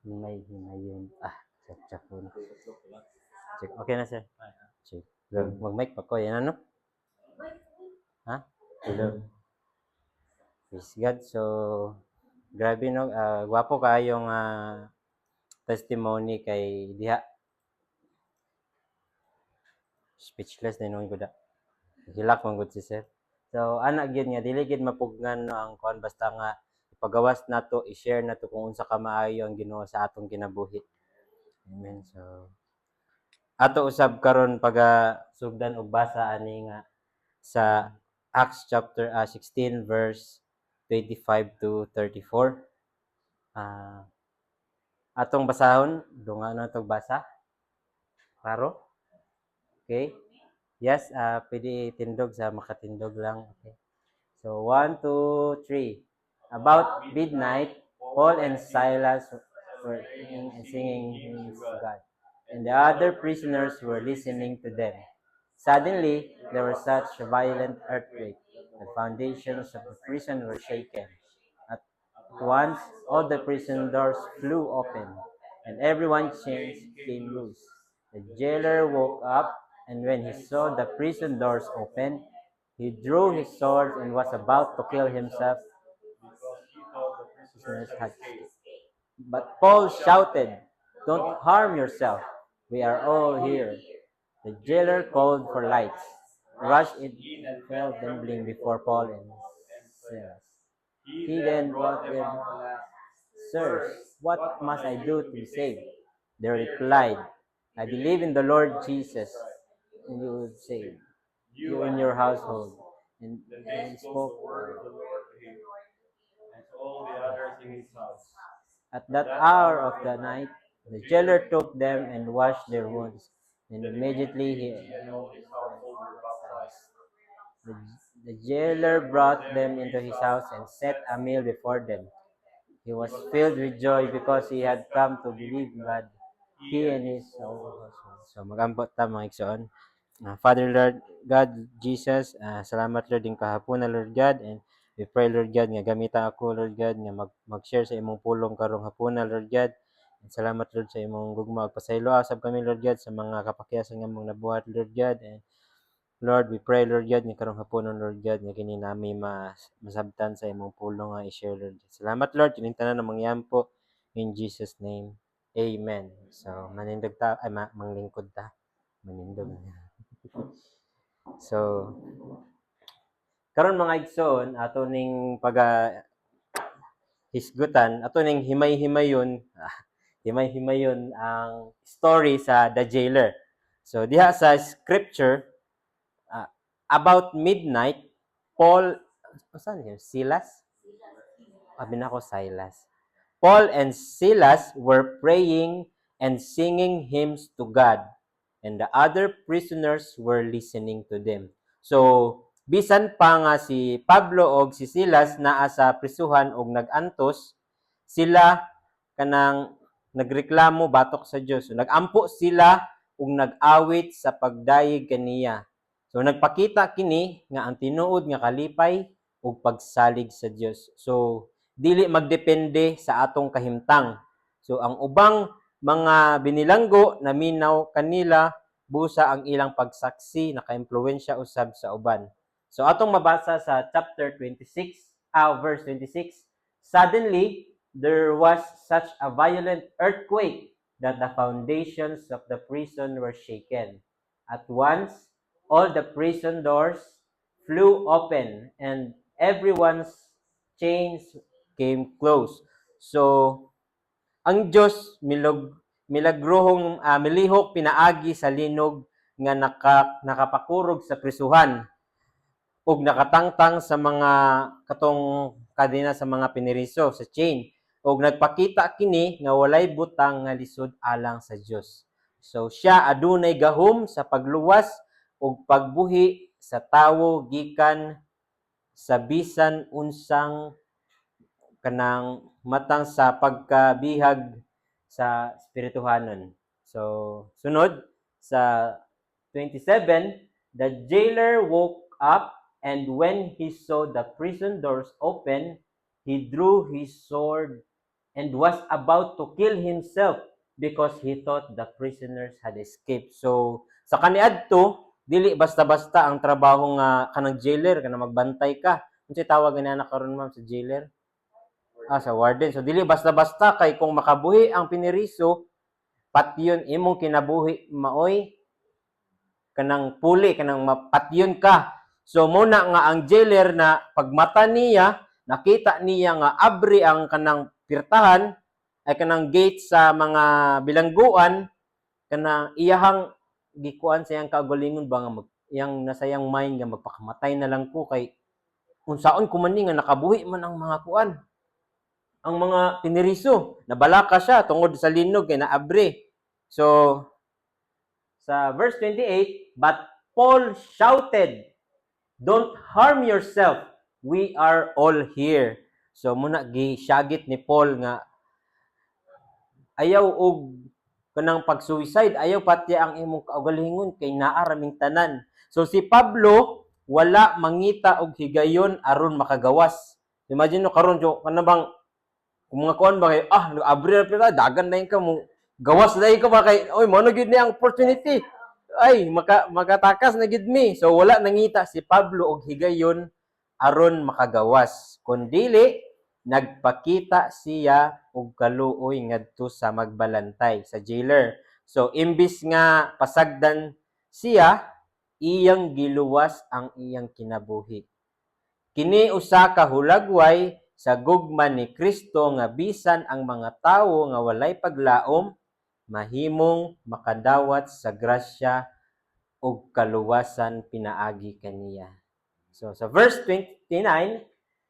Himayin. Check po na. Check. Okay na, sir. Check. Mag-mic pa ko. Yan ano? Ha? Hello. Praise God. So, grabe no. Gwapo kayong testimony kay Diha. Speechless na nung kuda. Hilak mong good si sir. So, anak gyud nga dili gid mapugnan no ang kon basta nga ipagawas nato, i-share nato kung unsa ka maayo ang Ginoo sa atong kinabuhi. Amen. So, ato usab karon sugdan og basa ani nga sa Acts chapter 16 verse 25 to 34. Atong basahon, dunga na itong basa. Klaro? Okay? Yes, pwede tindog sa makatindog lang. Okay. So, 1, 2, 3. About midnight, Paul and Silas were singing hymns to God, and the other prisoners were listening to them. Suddenly, there was such a violent earthquake. The foundations of the prison were shaken. At once, all the prison doors flew open, and everyone's chains came loose. The jailer woke up, and when he saw the prison doors open, he drew his sword and was about to kill himself because he thought the prisoners had escaped. But Paul shouted, "Don't harm yourself. We are all here." The jailer called for lights, rushed in and fell trembling before Paul and Silas. He then brought them, "Sirs, what must I do to be saved?" They replied, "I believe in the Lord Jesus, and you will be saved, you and your household." And he spoke the word of the Lord to him and to all the others in his house. At that hour of the night, the jailer took them and washed their wounds, and immediately he and all his household were baptized. The jailer brought them into his house and set a meal before them. He was filled with joy because he had come to believe God, he and his whole household. So mag-ambot ta mga igsoon. Father Lord God Jesus, salamat Lord din kahapon na Lord God, and we pray Lord God nga gamitan ako Lord God nga mag-share sa imong pulong karong hapon na Lord God. And salamat Lord sa imong gugma ug pasaylo asab kami Lord God sa mga kapakyasan nga mong nabuhat Lord God. And Lord, we pray Lord God nga karong hapon Lord God nga kini nami masabtan sa imong pulong nga i-share Lord God. Salamat Lord kining tanan na mangyampo in Jesus name. Amen. So manindog ta manglingkod ta. Manindog. So, karon mga igsoon, ato ning hisgutan, ato ning himay-himayon ang story sa The Jailer. So, diha sa scripture, about midnight, Paul, saan yun? Silas? Silas. Paul and Silas were praying and singing hymns to God, and the other prisoners were listening to them. So, bisan pa nga si Pablo o si Silas naa sa prisuhan og nagantos, sila kanang nagreklamo batok sa Dios. So, nagampo sila ug nag-awit sa pagdayeg kaniya. So, nagpakita kini nga ang tinuod nga kalipay ug pagsalig sa Dios. So, dili magdepende sa atong kahimtang. So, ang ubang mga binilanggo na minaw kanila busa ang ilang pagsaksi naka-impluwensya usab sa uban. So atong mabasa sa chapter 26, verse 26. Suddenly there was such a violent earthquake that the foundations of the prison were shaken. At once all the prison doors flew open and everyone's chains came close. So ang Dios milagrohong milihok pinaagi sa linog nga nakapakurog sa prisuhan ug nakatangtang sa mga katong kadena sa mga piniriso sa chain ug nagpakita kini nga walay butang nga lisod alang sa Dios. So siya adunay gahom sa pagluwas ug pagbuhi sa tawo gikan sa bisan unsang kanang matang sa pagkabihag sa espirituhanon. So, sunod sa 27, the jailer woke up and when he saw the prison doors open, he drew his sword and was about to kill himself because he thought the prisoners had escaped. So, sa kaniadto, dili basta-basta ang trabaho nga kanang jailer, kanang magbantay ka. Unsay tawag na karon ma'am sa jailer? Sa warden. So, dili basta-basta kay kung makabuhi ang piniriso, patyon imong kinabuhi maoy kanang puli, kanang mapatyon ka. So, muna nga ang jailer na pagmata niya, nakita niya nga abri ang kanang pirtahan, ay kanang gate sa mga bilangguan, kanang iyahang gikuan sa iyang kaugalingon ba nga iyang nasayang mind nga magpakamatay na lang ko kay unsaon ko man ni nga nakabuhi man ang mga kuan, ang mga piniriso. Nabalaka siya tungod sa linog kay naabri. So, sa verse 28, but Paul shouted, "Don't harm yourself. We are all here." So muna gisyagit ni Paul nga ayaw og kanang pag-suicide, ayaw pati ang imong kaugalingon kay naa raming tanan. So si Pablo wala mangita og higayon aron makagawas. Imagine no karon jo kana bang kung mga kuan ba kay abri ra dagan na ka mo gawas na ka ba kay oy mo na gid ni ang opportunity. Ay makatakas na gid mi. So wala nangita si Pablo og higayon aron makagawas, kundili nagpakita siya og kaluoy ngadto sa magbalantay sa jailer. So imbis nga pasagdan siya, iyang giluwas ang iyang kinabuhi. Kini usa ka hulagway sa gugma ni Kristo nga bisan ang mga tawo nga walay paglaom mahimong makadawat sa grasya ug kaluwasan pinaagi kaniya. So sa verse 29,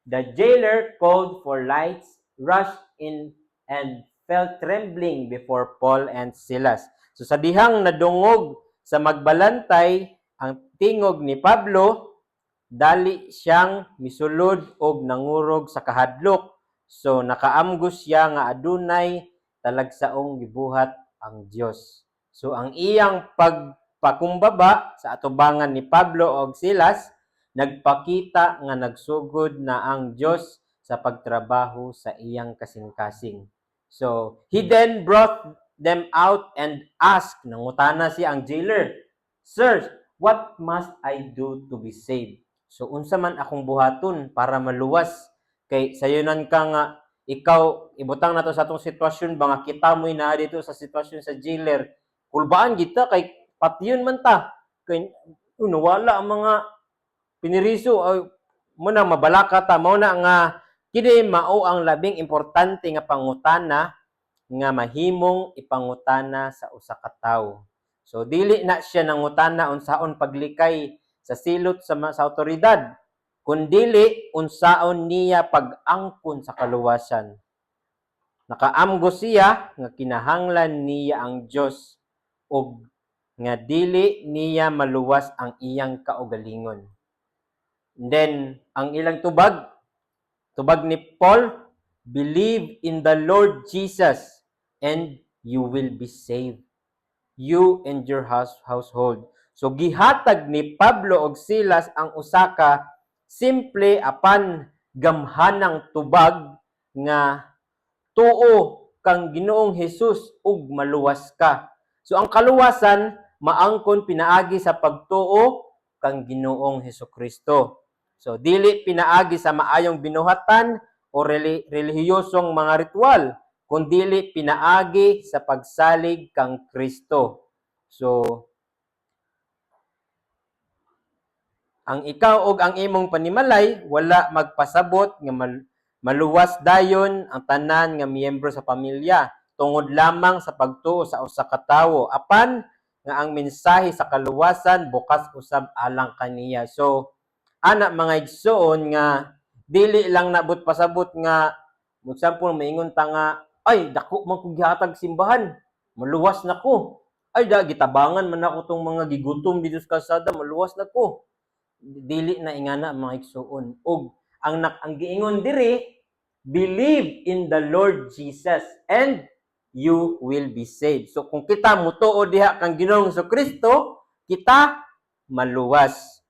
the jailer called for lights, rushed in, and fell trembling before Paul and Silas. So sa dihang nadungog sa magbalantay ang tingog ni Pablo, dali siyang misulod og nangurog sa kahadlok. So nakaamgos siya nga adunay talagsaong gibuhat ang Dios. So ang iyang pagpakumbaba sa atubangan ni Pablo og Silas nagpakita nga nagsugod na ang Dios sa pagtrabaho sa iyang kasing-kasing. So he then brought them out and asked, nangutana siya ang jailer, "Sir, what must I do to be saved?" So unsa man akong buhaton para maluwas kay sayunan ka nga ikaw ibutang nato sa atong sitwasyon ba nga kita mo'y naa dito sa sitwasyon sa jailer, kulbaan kita kay patyon man ta kay wala ang mga piniriso mo na mabalaka ta mao na nga kini mao ang labing importante nga pangutana nga mahimong ipangutana sa usa ka tawo. So dili na siya nangutana unsaon paglikay sa silot sa awtoridad, kundili unsaon niya pag-angkon sa kaluwasan. Nakaamgo siya nga kinahanglan niya ang Dios ug nga dili niya maluwas ang iyang kaugalingon. And then ang ilang tubag ni Paul, believe in the Lord Jesus and you will be saved, you and your household. So gihatag ni Pablo og Silas ang usaka simple apan gamhanang tubag nga tuo kang Ginoong Hesus ug maluwas ka. So ang kaluwasan maangkon pinaagi sa pagtuo kang Ginoong Hesukristo. So dili pinaagi sa maayong binuhatan o relihiyosong mga ritual, kundi pinaagi sa pagsalig kang Kristo. So ang ikaw og ang imong panimalay wala magpasabot nga maluwas dayon ang tanan nga miyembro sa pamilya tungod lamang sa pagtuo sa usa ka tawo apan nga ang mensahe sa kaluwasan bukas usab alang kaniya. So ana mga igsoon nga dili lang nabot pasabot nga example maingon ta nga ay dako man kog gihatag simbahan maluwas na ko, ay gitabangan man ako tong mga gigutom dito sa kalsada maluwas na ko. Dili na ingana mga igsoon. Og ang giingon diri, believe in the Lord Jesus and you will be saved. So kung kita mutuo diha kang Ginoong Kristo, kita maluwas.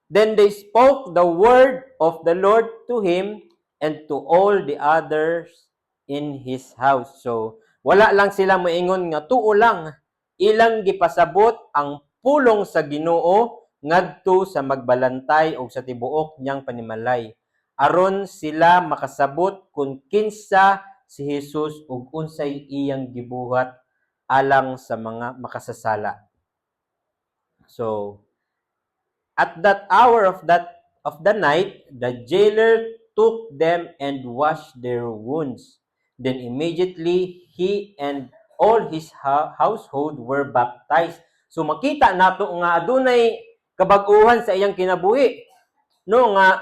Then they spoke the word of the Lord to him and to all the others in his house. So, wala lang sila moingon nga tuo lang. Ilang gipasabot ang pulong sa Ginoo ngadto sa magbalantay o sa tibuok niyang panimalay. Aron sila makasabot kung kinsa si Jesus ug unsay iyang gibuhat alang sa mga makasasala. So, at that hour of the night, the jailer took them and washed their wounds. Then immediately he and all his household were baptized. So makita nato nga adunay kabag-uhan sa iyang kinabuhi. No nga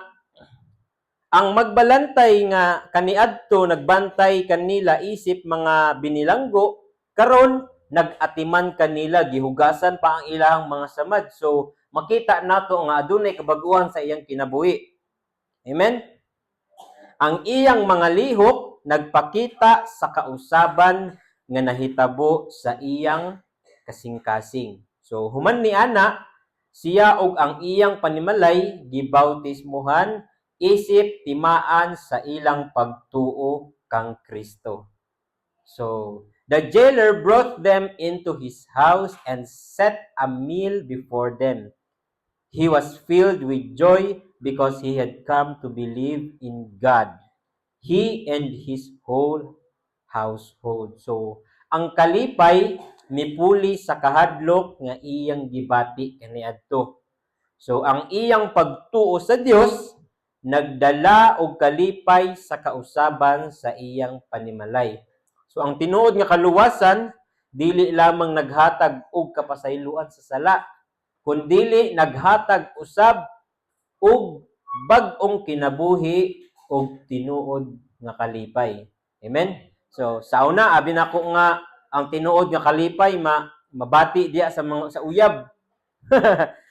ang magbalantay nga kaniadto nagbantay kanila isip mga binilanggo, karon nag-atiman kanila, gihugasan pa ang ilang mga samad. So makita nato nga adunay kabag-uhan sa iyang kinabuhi. Amen? Ang iyang mga lihok nagpakita sa kausaban nga nahitabo sa iyang kasing-kasing. So human ni ana siya og ang iyang panimalay gibautismuhan isip timaan sa ilang pagtuo kang Kristo. So the jailer brought them into his house and set a meal before them. He was filled with joy because he had come to believe in God, he and his whole household. So, ang kalipay mipuli sa kahadlok nga iyang gibati kaniadto. So, ang iyang pagtuo sa Dios nagdala og kalipay sa kausaban sa iyang panimalay. So, ang tinuod nga kaluwasan dili lamang naghatag og kapasayloan sa sala, kundili naghatag usab og bag-ong kinabuhi og tinuod nga kalipay. Amen? So, sa una, abi nako nga ang tinuod nga kalipay mabati diya sa uyab.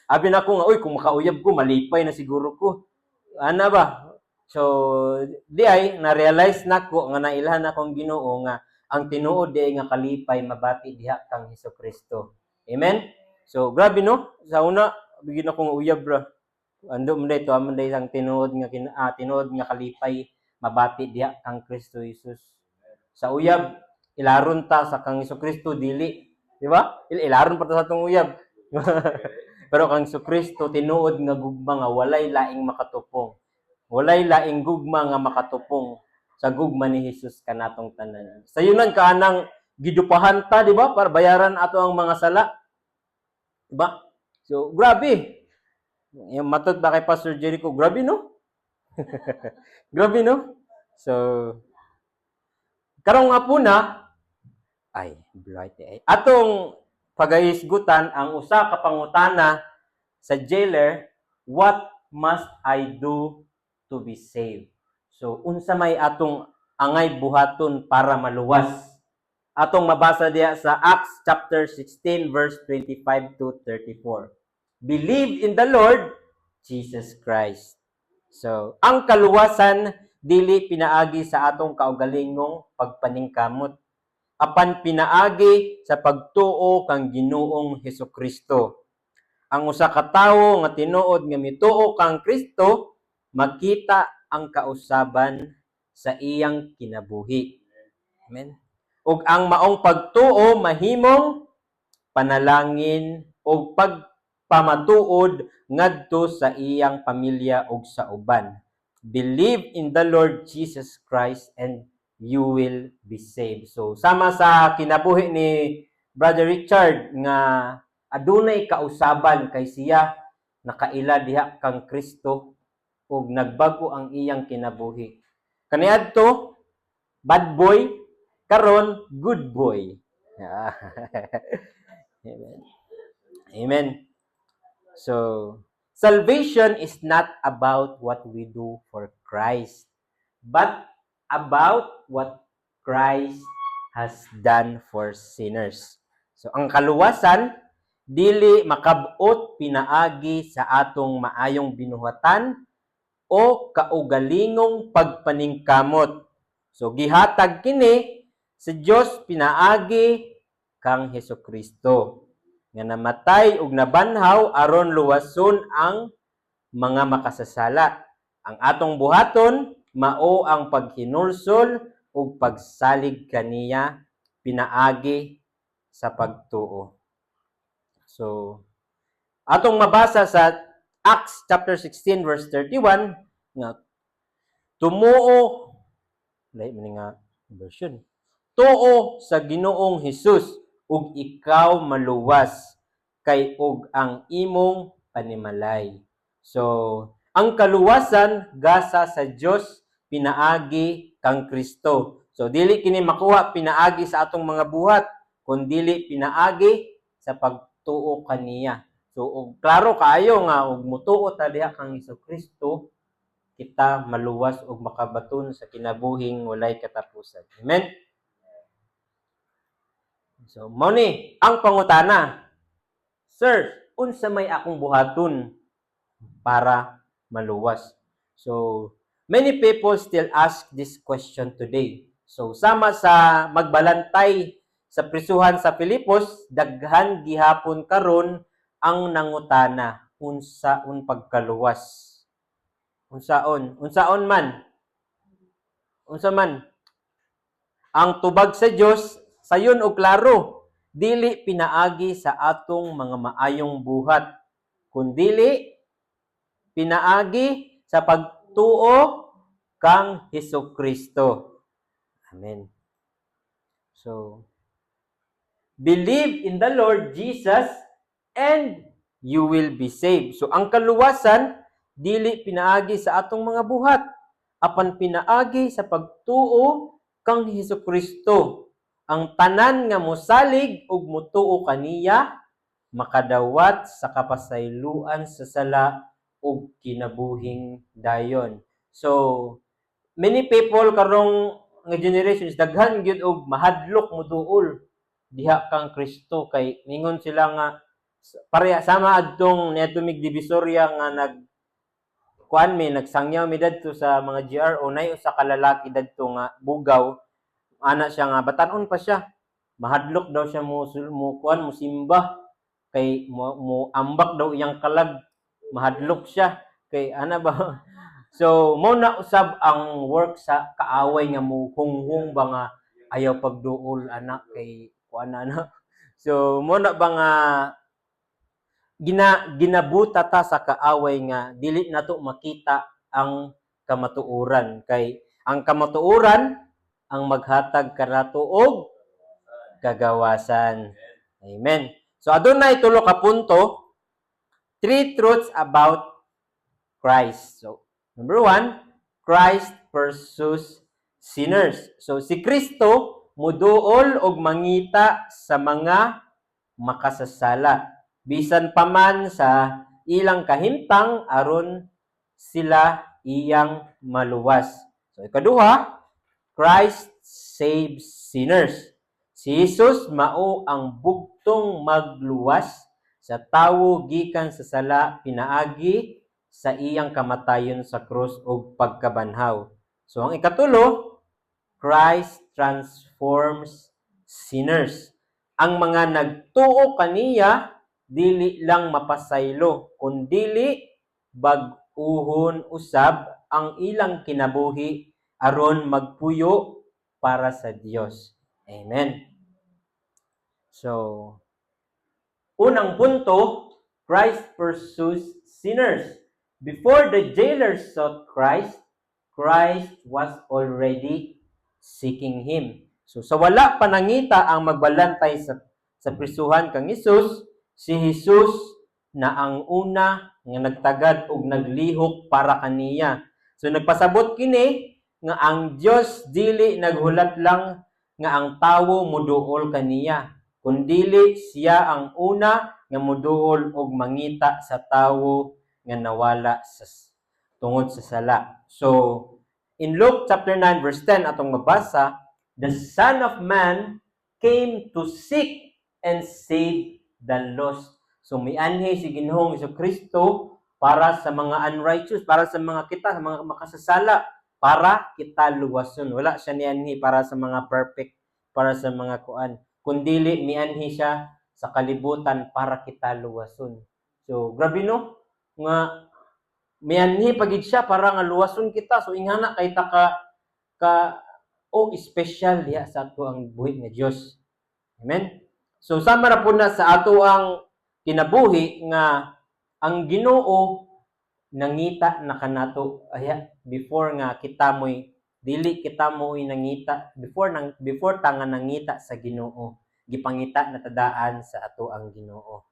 Abi nako nga, uy, kung makauyab ko, malipay na siguro ko. Ana ba? So, di ay, na-realize nako nga nailhan akong Ginoo nga ang tinuod di nga kalipay mabati diha kang Hesukristo. Amen? So, grabe no? Sa una, bigyan akong uyab ra. Ando mo dito, amon dahil ang tinuod nga kalipay mabati diha kang Kristo Jesus. Sa uyab, ilaron ta sa kang Hesukristo dili, di ba? Ilaron pa ta sa tong uyab. Pero kang Hesukristo tinuod nga gugma nga walay laing makatupong. Walay laing gugma nga makatupong sa gugma ni Jesus kanatong tanan. Sayunan kanang gidupahan ta, di ba? Para bayaran ato ang mga sala. Di ba? So, grabe. Yung matod ba kay Pastor Jericho, grabe no? Grabe no? So, karong nga po na, ay, bright eh. Atong pagahisgutan ang usa ka pangutana sa jailer, what must I do to be saved? So, unsa may atong angay buhaton para maluwas? Atong mabasa diya sa Acts chapter 16 verse 25 to 34. Believe in the Lord Jesus Christ. So, ang kaluwasan dili pinaagi sa atong kaugalingong pagpaningkamot, apan pinaagi sa pagtuo kang Ginoong Hesukristo. Ang usa ka tawo nga tinuod nga mituo kang Kristo, makita ang kausaban sa iyang kinabuhi. Amen. Ug ang maong pagtuo mahimong panalangin ug pagpamatuod ngadto sa iyang pamilya ug sa uban. Believe in the Lord Jesus Christ and you will be saved. So, sama sa kinabuhi ni Brother Richard nga adunay kausaban kay siya nakaila diha kang Kristo ug nagbago ang iyang kinabuhi. Kaniadto bad boy, karon good boy. Amen. Amen. So, salvation is not about what we do for Christ, but about what Christ has done for sinners. So, ang kaluwasan, dili makabot pinaagi sa atong maayong binuhatan o kaugalingong pagpaningkamot. So, gihatag kini sa Dios pinaagi kang Hesukristo nga namatay ug nabanhaw aron luwason ang mga makasasala. Ang atong buhaton mao ang paghinulsol ug pagsalig kaniya pinaagi sa pagtuo. So, atong mabasa sa Acts chapter 16 verse 31 nga tumuo lay man nga version. Tuo sa Ginoong Hesus ug ikaw maluwas kay ug ang imong panimalay. So, ang kaluwasan gasa sa Dios pinaagi kang Kristo. So, dili kini makuha pinaagi sa atong mga buhat, kun dili pinaagi sa pagtuo kaniya. So, klaro kaayo nga ug mutuo ta diha kang Hesukristo, kita maluwas ug makabaton sa kinabuhing walay katapusan. Amen. So, mao ni ang pangutana. Sir, unsa may akong buhaton para maluwas? So, many people still ask this question today. So, sama sa magbalantay sa prisuhan sa Filipos, daghan gihapon karon ang nangutana, unsaon pagkaluwas? Unsaon man? Unsa man? Ang tubag sa Dios sayon og klaro, dili pinaagi sa atong mga maayong buhat, kundili pinaagi sa pagtuo kang Hesukristo. Amen. So, believe in the Lord Jesus and you will be saved. So, ang kaluwasan dili pinaagi sa atong mga buhat, apan pinaagi sa pagtuo kang Hesukristo. Ang tanan nga mosalig ug mutuo kaniya makadawat sa kapasayloan sa sala ug kinabuhing dayon. So, many people karong nga generations daghan gyud og mahadlok moduol diha kang Kristo kay mingon sila nga pareha sama adtong niadto mig Divisoria nga nagsangyaw mi dadto sa mga GRO nay usa ka lalaki dadto nga bugaw ana siya nga batan-on pa siya mahadlok daw siya mo simba kay mo ambak daw iyang kalag mahadlok siya kay ana ba so mo na usab ang work sa kaaway nga mo hunghung ba nga ayaw pagduol anak kay kuana na so mo na ba nga ginabuta ta sa kaaway nga dili nato makita ang kamatuoran kay ang kamatuoran ang maghatag kanato og kagawasan. Amen. So adunay tulo ka punto, 3 truths about Christ. So number 1, Christ pursues sinners. So si Kristo muduol og mangita sa mga makasasala bisan pa man sa ilang kahimtang aron sila iyang maluwas. So ikaduha, Christ saves sinners. Si Jesus mao ang bugtong magluwas sa tawo gikan sa sala pinaagi sa iyang kamatayon sa krus ug pagkabanhaw. So ang ikatulo, Christ transforms sinners. Ang mga nagtuo kaniya dili lang mapasaylo kundili bag-uhon usab ang ilang kinabuhi aron magpuyo para sa Dios. Amen. So, unang punto, Christ pursues sinners. Before the jailers sought Christ, Christ was already seeking him. So, sa wala panangita ang magbalantay sa prisuhan kang Hesus, si Hesus na ang una nga nagtagad og naglihok para kaniya. So, nagpasabot kini nga ang Dios dili naghulat lang nga ang tawo muduol kaniya, kundili siya ang una nga muduol og mangita sa tawo nga nawala tungod sa sala. So in Luke chapter 9 verse 10 atong mabasa, the Son of Man came to seek and save the lost. So mianhi si Ginoong Hesukristo para sa mga unrighteous, para sa mga kita, sa mga makasasala, para kita luwason. Wala siya nianhi para sa mga perfect, para sa mga kuan. Kundili nianhi siya sa kalibutan para kita luwason. So, grabe no? Nga mianhi pagid siya para nga luwason kita. So ingana kay ta ka special diha sa ato ang buhi nga Dios. Amen. So sama ra pud na sa ato ang kinabuhi nga ang Ginoo nangita na kanato before nga kita mo'y dili kita mo'y nangita before ta nga nangita sa Ginoo, gipangita na tadaan sa ato ang Ginoo.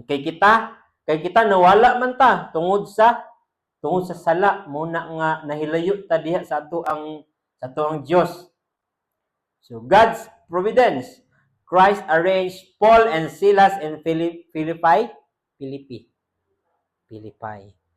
Kay kita nawala man ta tungod sa sala muna nga nahilayo ta diha sa ato ang Dios. So God's providence. Christ arranged Paul and Silas in Philippi.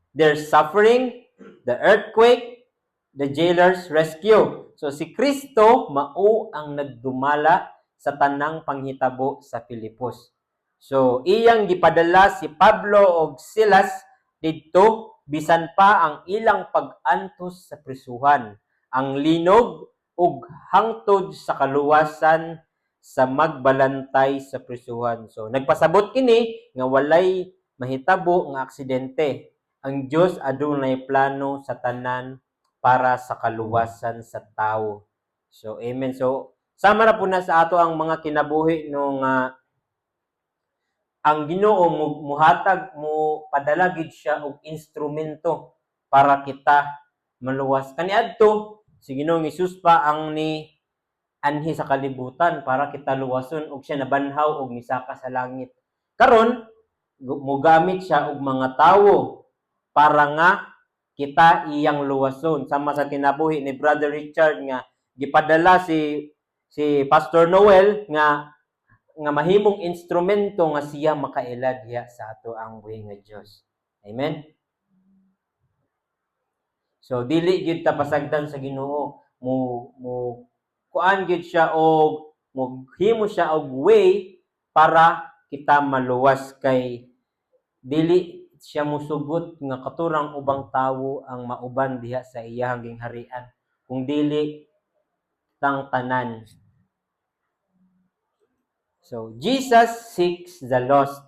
Their suffering, the earthquake, the jailer's rescue. So si Kristo mao ang nagdumala sa tanang panghitabo sa Filipos. So iyang gipadala si Pablo og Silas didto bisan pa ang ilang pag-antos sa prisuhan, ang linog ug hangtod sa kaluwasan sa magbalantay sa prisuhan. So nagpasabot kini nga walay mahitabo nga aksidente. Ang Dios adunay plano sa tanan para sa kaluwasan sa tawo. So amen. So sama ra po na sa ato ang mga kinabuhi nung ang Ginoo muhatag mo padala gid siya og instrumento para kita maluwas. Kaniadto si Ginoong Hesus pa ang ni anhi sa kalibutan para kita luwason ug siya nabanhaw og misaka sa langit. Karon mogamit siya og mga tawo para nga kita iyang luwason. Sama sa kinabuhi ni Brother Richard nga gipadala si Pastor Noel nga mahimong instrumento nga siya makailad diha sa ato ang buhi nga Dios. Amen. So dili gyud ta pasagdan sa Ginoo mo kuan gyud siya og moghimo siya og way para kita maluwas kay dili siya musugot nga katurang ubang tawo ang mauban diha sa iyang gingharian kung dili tang tanan. So Jesus seeks the lost.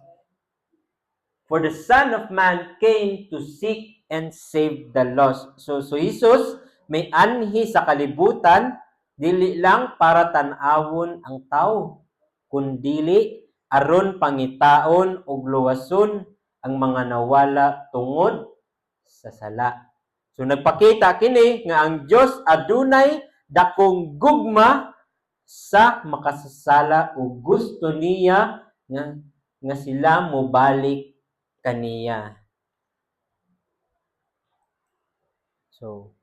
For the Son of Man came to seek and save the lost. So Jesus may anhi sa kalibutan dili lang para tan-awon ang tawo kundili aron pangitaon og luwason ang mga nawala tungod sa sala. So nagpakita kini nga ang Dios adunay dakong gugma sa makasasala ug gusto niya nga sila mobalik kaniya. So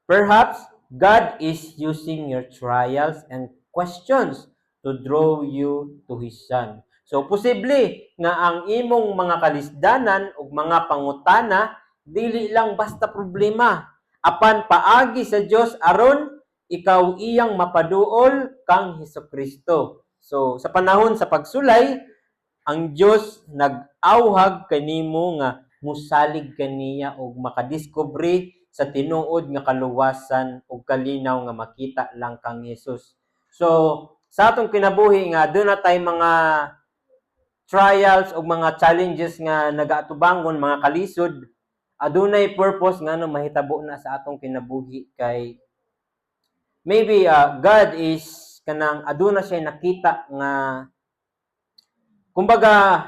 perhaps God is using your trials and questions to draw you to His Son. So, posible nga ang imong mga kalisdanan ug mga pangutana dili lang basta problema. Apan paagi sa Dios aron ikaw iyang mapaduol kang Hesukristo. So, sa panahon sa pagsulay, ang Dios nag-awhag kanimo nga musalig kaniya og makadiskubre sa tinuod nga kaluwasan ug kalinaw nga makita lang kang Hesus. So, sa atong kinabuhi nga doon na tay mga trials o mga challenges nga nagaatubangon, mga kalisod, adunay purpose nga mahitabo na sa atong kinabuhi kay maybe God is kanang aduna siya nakita nga kumbaga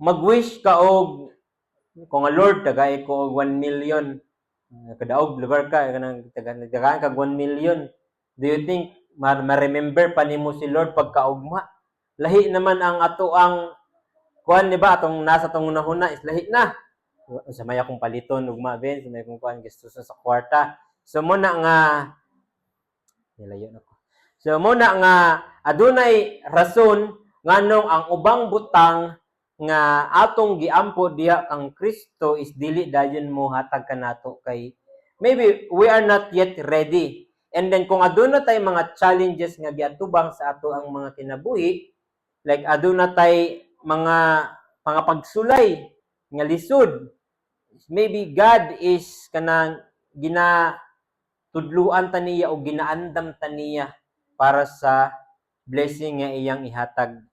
mag-wish ka og kung nga Lord tagay ko og 1 million kadaog lugar ka kanang tagaan kag 1 million, do you think ma-remember pa nimo si Lord pagkaugma? Lahi naman ang ato ang kuan, di ba, atong nasa tong unahuna is lahi na. Sa may akong paliton ugma ben, sa may akong kuan gusto sa kwarta. So muna nga nilayo na ko. So muna nga adunay rason nganong ang ubang butang nga atong giampo diha kang Kristo is dili dayon mo hatag kanato kay maybe we are not yet ready. And then kung aduna tay mga challenges nga giatubang sa ato ang mga kinabuhi, like aduna tay mga pagsulay nga lisod, maybe God is kanang ginatudluan ta niya o ginaandam ta niya para sa blessing nga iyang ihatag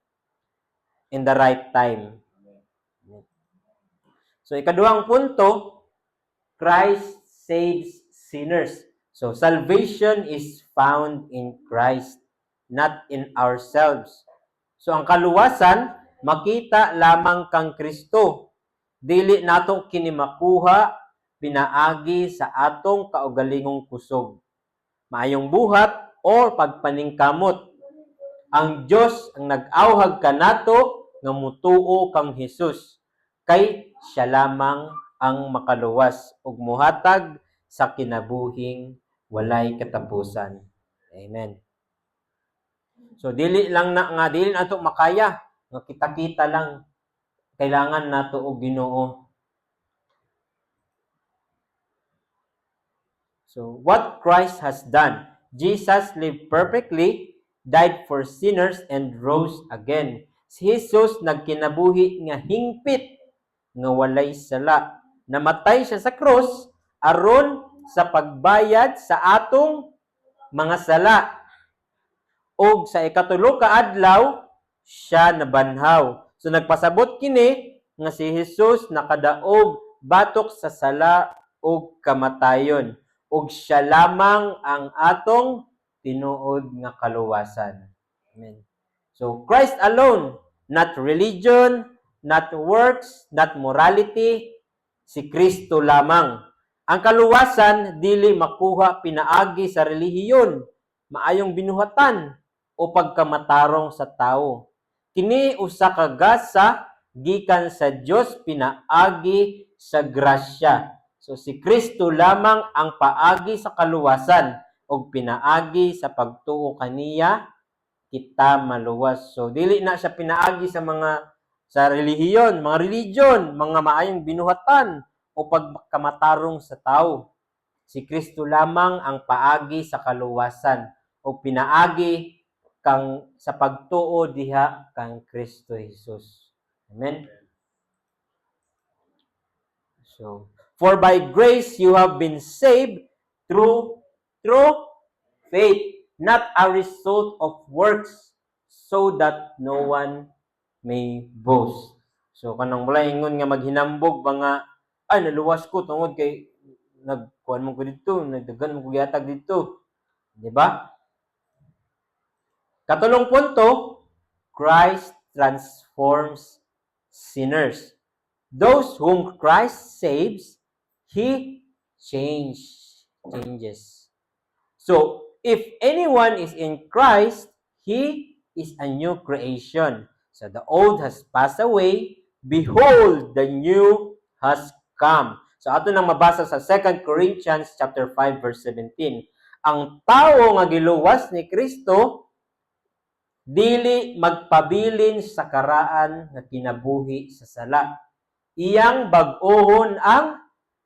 in the right time. So ikaduhang punto, Christ saves sinners. So salvation is found in Christ, not in ourselves. So ang kaluwasan, makita lamang kang Kristo. Dili nato kini makuha pinaagi sa atong kaugalingong kusog, maayong buhat o pagpaningkamot. Ang Dios ang nag-awhag kanato nga mutuo kang Hesus, kay siya lamang ang makaluwas ug muhatag sa kinabuhing walay katapusan. Amen. So dili nato makaya nga kita-kita lang, kailangan nato og Ginoo. So what Christ has done, Jesus lived perfectly, died for sinners, and rose again. Si Jesus nagkinabuhi nga hingpit nga walay sala. Namatay siya sa krus aron sa pagbayad sa atong mga sala. Og sa ikatulo ka adlaw siya nabanhaw. So nagpasabot kini nga si Jesus nakadaog batok sa sala og kamatayon. Og siya lamang ang atong tinuod nga kaluwasan. Amen. So Christ alone, not religion, not works, not morality, si Kristo lamang. Ang kaluwasan dili makuha pinaagi sa relihiyon, maayong binuhatan o pagkamatarong sa tao. Kini usa ka gasa gikan sa Dios pinaagi sa grasya. So si Kristo lamang ang paagi sa kaluwasan ug pinaagi sa pagtuo kaniya kita maluwas. So dili na siya pinaagi sa relihiyon, mga religion, mga maayong binuhatan o pagkamatarong sa tao. Si Kristo lamang ang paagi sa kaluwasan o pinaagi kang sa pagtuo diha kang Kristo Jesus. Amen. So, for by grace you have been saved through faith, not a result of works, so that no one may boast. So, kanang wala ingon nga maghinambog ba nga, ay, naluwas ko tungod kay nagkuhan mo ko dito, nagdagan mo ko yatag dito. Diba? Katulong punto, Christ transforms sinners. Those whom Christ saves, He changes. So, if anyone is in Christ, he is a new creation. So, the old has passed away. Behold, the new has come. So, ato nang mabasa sa 2 Corinthians chapter 5, verse 17. Ang tao nga giluwas ni Kristo, dili magpabilin sa karaan nga kinabuhi sa sala. Iyang bag-ohon ang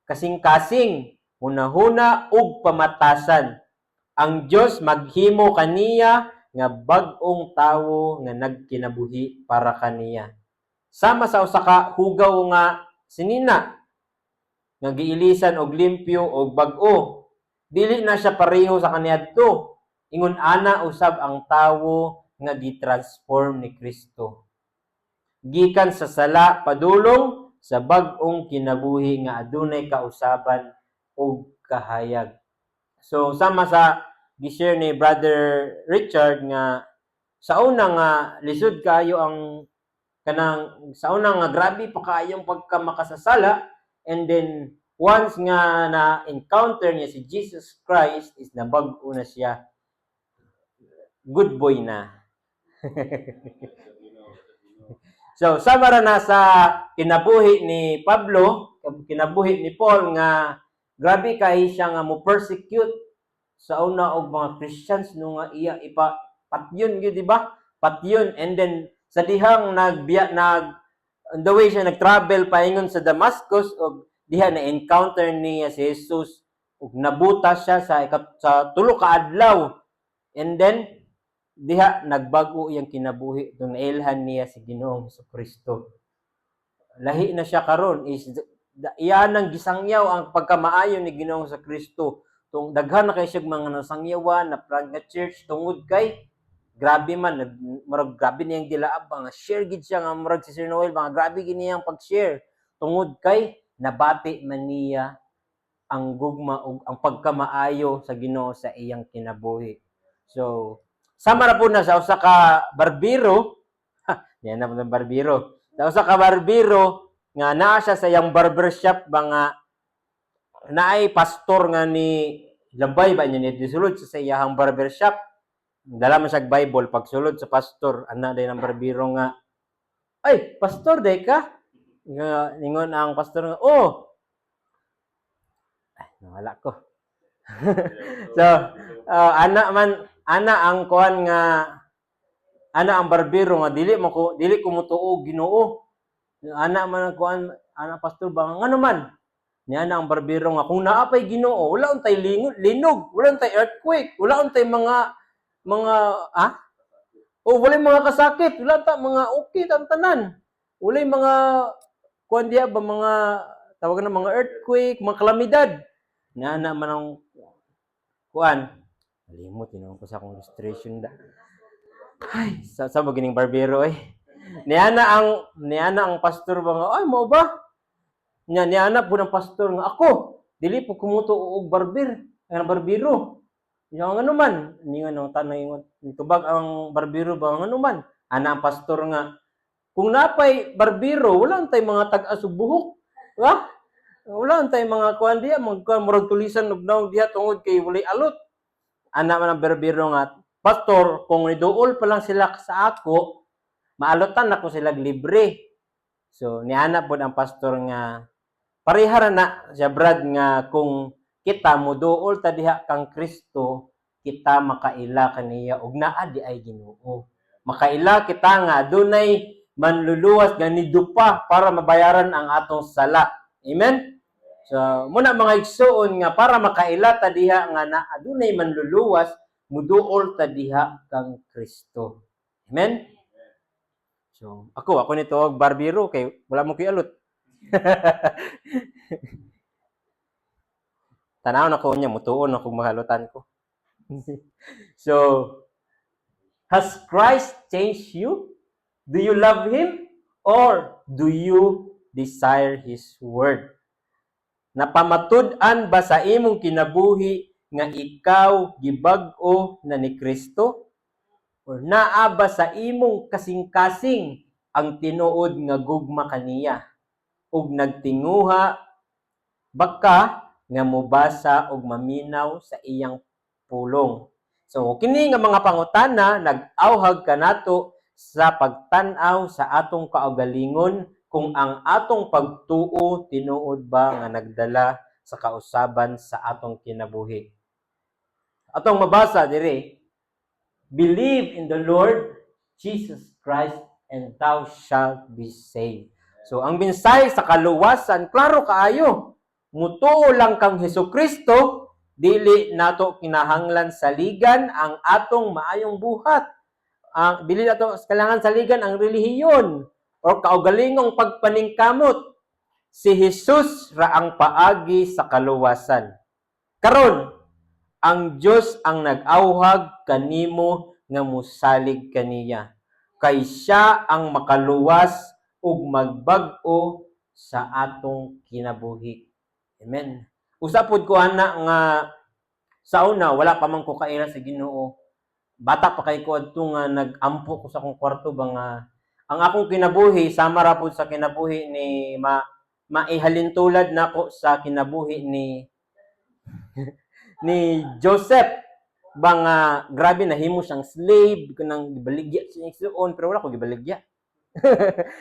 kasing-kasing, hunahuna ug pamatasan. Ang Dios maghimo kaniya nga bag-ong tawo nga nagkinabuhi para kaniya. Sama sa usa ka hugaw nga sinina nga giilisan og limpyo og bag-o. Dili na siya pareho sa kaniadto. Ingon ana usab ang tawo nga gitransform ni Kristo. Gikan sa sala padulong sa bag-ong kinabuhi nga adunay kausaban o kahayag. So sama sa gi-share ni Brother Richard nga sa una nga lisod kayo ang kanang sa una nga grabe pa kayong pagkamakasasala, and then once nga na-encounter niya si Jesus Christ is nabag-o na siya. Good boy na. So, sama ra na sa kinabuhi ni Pablo, kinabuhi ni Paul nga grabe kay siya nga mo persecute sa una og mga Christians no nga iya patyon gyud, di ba? Patyon, and then sa dihang on the way siya nag-travel paingon sa Damascus og diha na encounter niya si Jesus ug nabuta siya sa tulo ka adlaw, and then diha nagbago iyang kinabuhi tung nailhan niya si Ginoong Jesucristo. Lahi na siya karon is iyan ang gisangyaw ang pagkamaayo ni Ginoong Jesucristo. Tung daghan na kay siya mga nasangyawan na plant nga church tungod kay grabe man murag grabe niyang dilaab nga share gid siya nga murag si Sir Noel mga grabe gid niyang pag-share tungod kay nabati man niya ang gugma ug ang pagkamaayo sa Ginoo sa iyang kinabuhi. So, sama ra po na sa usa ka barbero, yan na po ng barbero. Sa usa ka barbero nga naa siya sa iyang barbershop ba nga naay pastor nga ni labay ba niya ni disulod sa iyang barbershop. Dala man siya Bible pagsulod sa pastor, ana day ng barbero nga, ay, pastor day ka? Nga ningon ang pastor nga, oh, ay, nawala ko. So, ana ang kuan nga, ana ang barbero nga dili ko mutuo Ginoo. Ana man ang kuan, ana pastor ba ngano man? Ni ana ang barbero nga kung naa pay Ginoo, wala untay linog, wala untay earthquake, wala untay mga o wala mga kasakit, wala ta mga okay ang tanan. Wala mga kuan diha ba mga tawag na mga earthquake, mga kalamidad. Nga na man ang kuan. Nalimot yun ko sa akong illustration da. Ay, sa magining barbero niana ang pastor ba nga, ay mo ba? Niana po ng pastor nga ako, dili po kumuto og barbero. Yung ano man, ningon ang tanay ingon, tubag ang barbero ba ang ano man? Ana ang pastor nga, kung napay barbero, wala antay mga tag-asubuhok. Ha? Wala antay mga kuan diya, murag tulisan og naong diha tungod kay walay alot. Ana man ang barbero nga, pastor, kung niduol pa lang sila sa ako, maalotan ako sila libre. So niana pod ang pastor nga parehara na siya Brad nga kung kita moduol ta diha kang Kristo, kita makaila kaniya ug naa di ay Ginoo. Makaila kita nga adunay manluluwas nga nidupa para mabayaran ang atong sala. Amen. So muna mga igsuon nga para makaila ta diha nga na adunay manluluwas, muduol ta diha kang Kristo. Amen. So ako nito og barbero kay wala mo kialot. Tanaw na ko niya, mutuon ako mahalutan ko. So, has Christ changed you? Do you love Him? Or do you desire His Word? Napamatud-an ba sa imong kinabuhi nga ikaw gibag-o na ni Kristo? Or naa ba sa imong kasing-kasing ang tinuod nga gugma kaniya? Ug nagtinguha baka nga mobasa og maminaw sa iyang pulong. So kini nga mga pangutana nag-awhag kanato sa pagtan-aw sa atong kaugalingon kung ang atong pagtuo tinuod ba nga nagdala sa kausaban sa atong kinabuhi. Atong mabasa diri, believe in the Lord Jesus Christ and thou shalt be saved. So ang mensahe sa kaluwasan klaro kaayo. Mutuo lang kang Hesukristo, dili nato kinahanglan saligan ang atong maayong buhat. Dili nato kailangan saligan ang relihiyon o kaugalingong pagpaningkamot. Si Jesus ra ang paagi sa kaluwasan. Karon, ang Dios ang nag-awhag kanimo nga musalig kaniya. Kay siya ang makaluwas ug magbag-o sa atong kinabuhi. Amen. Usapod ko ana nga sa una wala pa man ko kaila sa Ginoo. Bata pa kay ko adto nga nag-ampo ko sa akong kwarto ba nga ang akong kinabuhi sama ra pud sa kinabuhi ni maihalintulad nako sa kinabuhi ni ni Joseph ba nga grabe nahimo siyang slave kanang gibaligya siya igsuon pero wala ko gibaligya.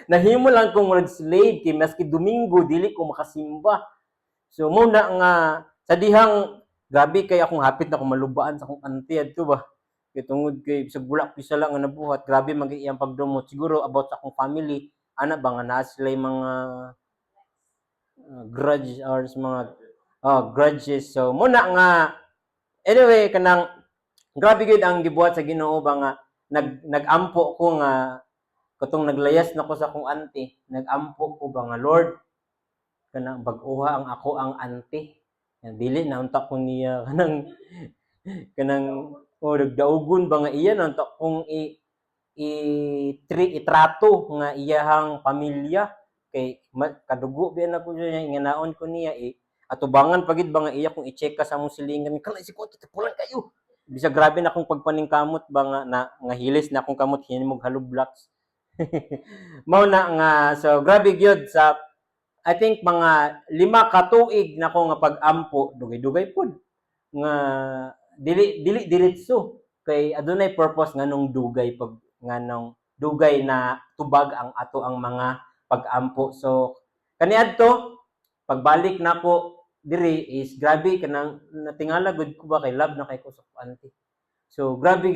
Nahimo lang kong slave kay maski Domingo dili ko makasimba. So muna nga sa dihang grabe kay akong hapit na akong malubaan sa akong auntie adto ba. Kay tungod kay sa bulak pisa lang nga nabuhat, grabe man iyang pagdumot. Siguro about sa akong family, ana ba nga naa sila mga grudge or mga grudges. So muna nga anyway kanang grabe gid ang gibuhat sa Ginoo ba nga nagampo ko nga katong naglayas na ko sa akong auntie, nagampo ko ba nga Lord kanang bag-uha ang ako ang auntie. Dili na unta ko niya kanang nagdaugon ba nga iya na unta kong itrato nga iyahang pamilya kay kadugo biyan ako niya inganaon ko niya atubangan pagid ba nga iya kung i-check ka sa among silingan kala si ko titipulan kayo. Bisa grabe na akong pagpaningkamot ba nga hilis na akong kamot hinimog hollow blocks. Mao na nga so grabe gyud sa I think mga 5 ka tuig na ko nga pag-ampo dugay-dugay pod nga dili diretso kay adunay purpose nganong dugay pag nganong dugay na tubag ang ato ang mga pag-ampo. So kaniadto pagbalik nako diri is grabe kanang natingala gud ko ba kay love na kay ko sa auntie. So grabe